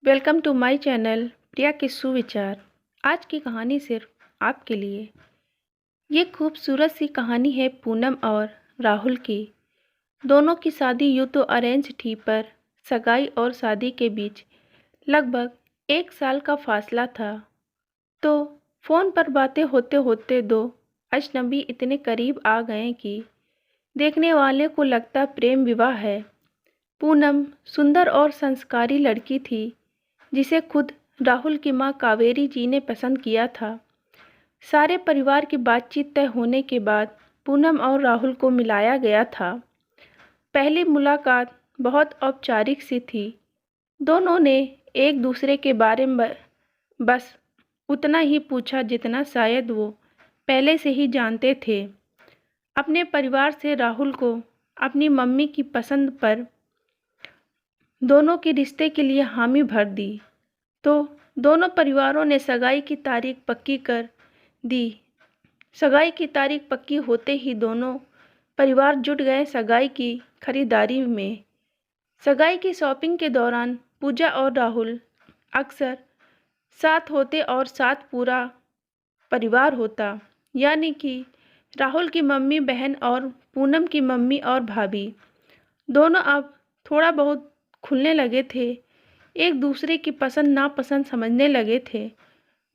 Welcome to my channel प्रिया के सुविचार। आज की कहानी सिर्फ आपके लिए। ये खूबसूरत सी कहानी है पूनम और राहुल की। दोनों की शादी यूँ तो अरेंज थी, पर सगाई और शादी के बीच लगभग 1 साल का फासला था। तो फ़ोन पर बातें होते होते दो अजनबी इतने करीब आ गए कि देखने वाले को लगता प्रेम विवाह है। पूनम सुंदर और संस्कारी लड़की थी, जिसे खुद राहुल की मां कावेरी जी ने पसंद किया था। सारे परिवार की बातचीत तय होने के बाद पूनम और राहुल को मिलाया गया था। पहली मुलाकात बहुत औपचारिक सी थी। दोनों ने एक दूसरे के बारे में बस उतना ही पूछा जितना शायद वो पहले से ही जानते थे। अपने परिवार से राहुल को अपनी मम्मी की पसंद पर दोनों के रिश्ते के लिए हामी भर दी। तो दोनों परिवारों ने सगाई की तारीख पक्की कर दी। सगाई की तारीख पक्की होते ही दोनों परिवार जुट गए सगाई की खरीदारी में। सगाई की शॉपिंग के दौरान पूजा और राहुल अक्सर साथ होते और साथ पूरा परिवार होता, यानी कि राहुल की मम्मी बहन और पूनम की मम्मी और भाभी दोनों अब थोड़ा बहुत खुलने लगे थे, एक दूसरे की पसंद नापसंद समझने लगे थे।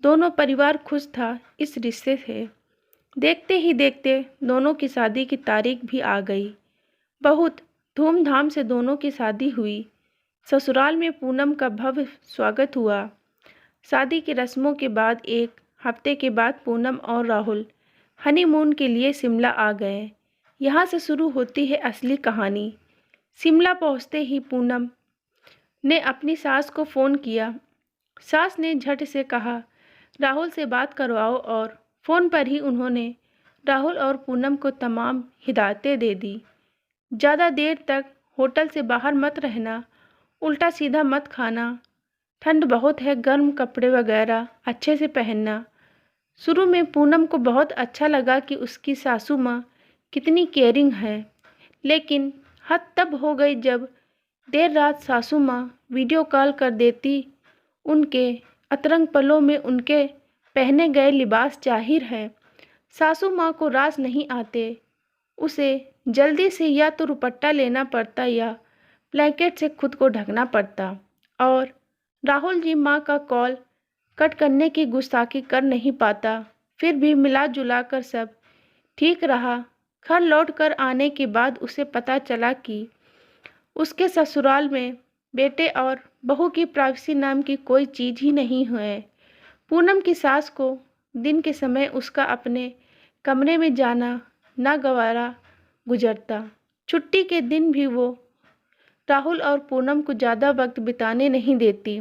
दोनों परिवार खुश था इस रिश्ते से। देखते ही देखते दोनों की शादी की तारीख भी आ गई। बहुत धूमधाम से दोनों की शादी हुई। ससुराल में पूनम का भव्य स्वागत हुआ। शादी की रस्मों के बाद एक हफ्ते के बाद पूनम और राहुल हनीमून के लिए शिमला आ गए। यहाँ से शुरू होती है असली कहानी। शिमला पहुँचते ही पूनम ने अपनी सास को फ़ोन किया। सास ने झट से कहा, राहुल से बात करवाओ, और फ़ोन पर ही उन्होंने राहुल और पूनम को तमाम हिदायतें दे दी। ज़्यादा देर तक होटल से बाहर मत रहना, उल्टा सीधा मत खाना, ठंड बहुत है, गर्म कपड़े वगैरह अच्छे से पहनना। शुरू में पूनम को बहुत अच्छा लगा कि उसकी सासू माँ कितनी केयरिंग है, लेकिन हद तब हो गई जब देर रात सासू माँ वीडियो कॉल कर देती। उनके अतरंग पलों में उनके पहने गए लिबास जाहिर है सासू माँ को रास नहीं आते। उसे जल्दी से या तो दुपट्टा लेना पड़ता या ब्लैंकेट से खुद को ढकना पड़ता। और राहुल जी माँ का कॉल कट करने की गुस्ताखी कर नहीं पाता। फिर भी मिला जुला कर सब ठीक रहा। घर लौट कर आने के बाद उसे पता चला कि उसके ससुराल में बेटे और बहू की प्राइवेसी नाम की कोई चीज़ ही नहीं है। पूनम की सास को दिन के समय उसका अपने कमरे में जाना नागवारा गुजरता। छुट्टी के दिन भी वो राहुल और पूनम को ज़्यादा वक्त बिताने नहीं देती।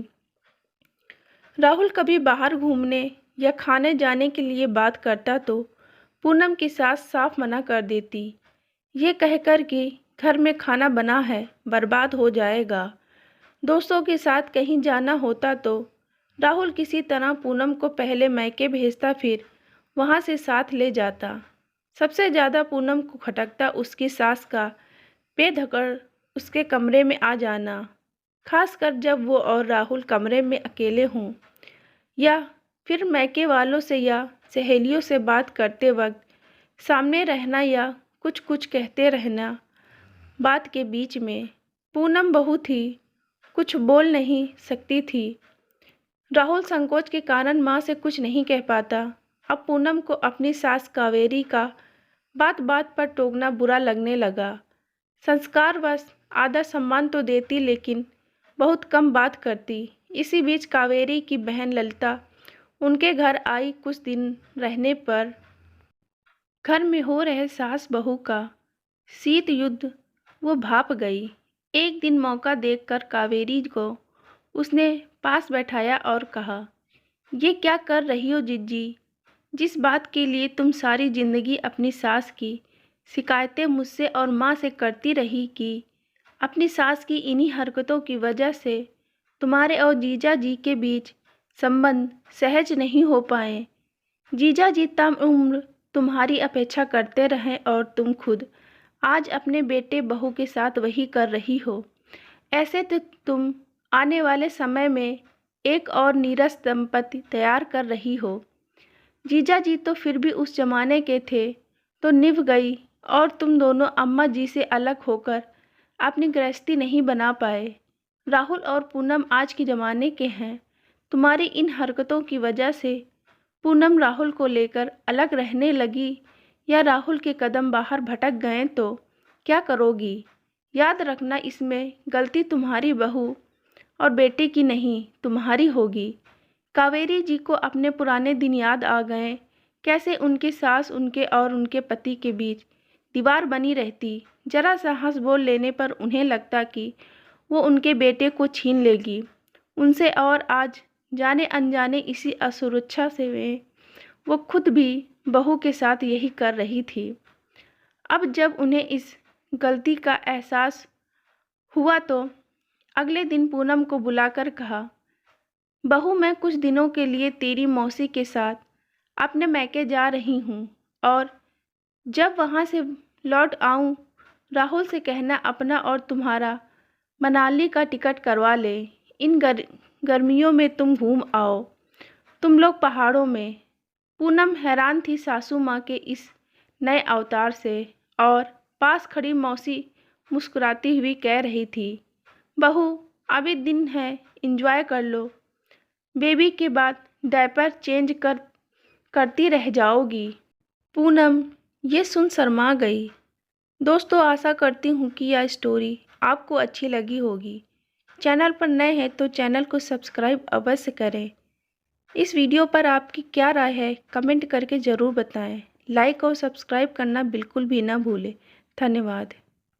राहुल कभी बाहर घूमने या खाने जाने के लिए बात करता तो पूनम की सास साफ मना कर देती, ये कहकर कि घर में खाना बना है, बर्बाद हो जाएगा। दोस्तों के साथ कहीं जाना होता तो राहुल किसी तरह पूनम को पहले मैके भेजता, फिर वहां से साथ ले जाता। सबसे ज़्यादा पूनम को खटकता उसकी सास का बेधड़क उसके कमरे में आ जाना, खासकर जब वो और राहुल कमरे में अकेले हों, या फिर मैके वालों से या सहेलियों से बात करते वक्त सामने रहना या कुछ कुछ कहते रहना बात के बीच में। पूनम बहू थी, कुछ बोल नहीं सकती थी। राहुल संकोच के कारण माँ से कुछ नहीं कह पाता। अब पूनम को अपनी सास कावेरी का बात बात पर टोकना बुरा लगने लगा। संस्कारवश आदर सम्मान तो देती, लेकिन बहुत कम बात करती। इसी बीच कावेरी की बहन ललिता उनके घर आई। कुछ दिन रहने पर घर में हो रहे सास बहू का शीत युद्ध वो भाप गई। एक दिन मौका देखकर कावेरी को उसने पास बैठाया और कहा, ये क्या कर रही हो जिज्जी? जिस बात के लिए तुम सारी जिंदगी अपनी सास की शिकायतें मुझसे और माँ से करती रही कि अपनी सास की इन्हीं हरकतों की वजह से तुम्हारे और जीजा जी के बीच संबंध सहज नहीं हो पाए। जीजा जी तम उम्र तुम्हारी अपेक्षा करते रहें और तुम खुद आज अपने बेटे बहू के साथ वही कर रही हो। ऐसे तो तुम आने वाले समय में एक और नीरस दंपति तैयार कर रही हो। जीजा जी तो फिर भी उस जमाने के थे, तो निभ गई और तुम दोनों अम्मा जी से अलग होकर अपनी गृहस्थी नहीं बना पाए। राहुल और पूनम आज के ज़माने के हैं। तुम्हारी इन हरकतों की वजह से पूनम राहुल को लेकर अलग रहने लगी या राहुल के कदम बाहर भटक गए तो क्या करोगी? याद रखना, इसमें गलती तुम्हारी बहू और बेटे की नहीं, तुम्हारी होगी। कावेरी जी को अपने पुराने दिन याद आ गए। कैसे उनके सास उनके और उनके पति के बीच दीवार बनी रहती। जरा सा हंस बोल लेने पर उन्हें लगता कि वो उनके बेटे को छीन लेगी उनसे, और आज जाने अनजाने इसी असुरक्षा से वो खुद भी बहू के साथ यही कर रही थी। अब जब उन्हें इस गलती का एहसास हुआ तो अगले दिन पूनम को बुलाकर कहा, बहू मैं कुछ दिनों के लिए तेरी मौसी के साथ अपने मैके जा रही हूँ, और जब वहाँ से लौट आऊँ राहुल से कहना अपना और तुम्हारा मनाली का टिकट करवा ले। इन गर्मियों में तुम घूम आओ, तुम लोग पहाड़ों में। पूनम हैरान थी सासू माँ के इस नए अवतार से, और पास खड़ी मौसी मुस्कुराती हुई कह रही थी, बहू अभी दिन है, एंजॉय कर लो। बेबी के बाद डायपर चेंज करती रह जाओगी। पूनम ये सुन शर्मा गई। दोस्तों, आशा करती हूँ कि यह स्टोरी आपको अच्छी लगी होगी। चैनल पर नए हैं तो चैनल को सब्सक्राइब अवश्य करें। इस वीडियो पर आपकी क्या राय है कमेंट करके ज़रूर बताएं। लाइक और सब्सक्राइब करना बिल्कुल भी ना भूलें। धन्यवाद।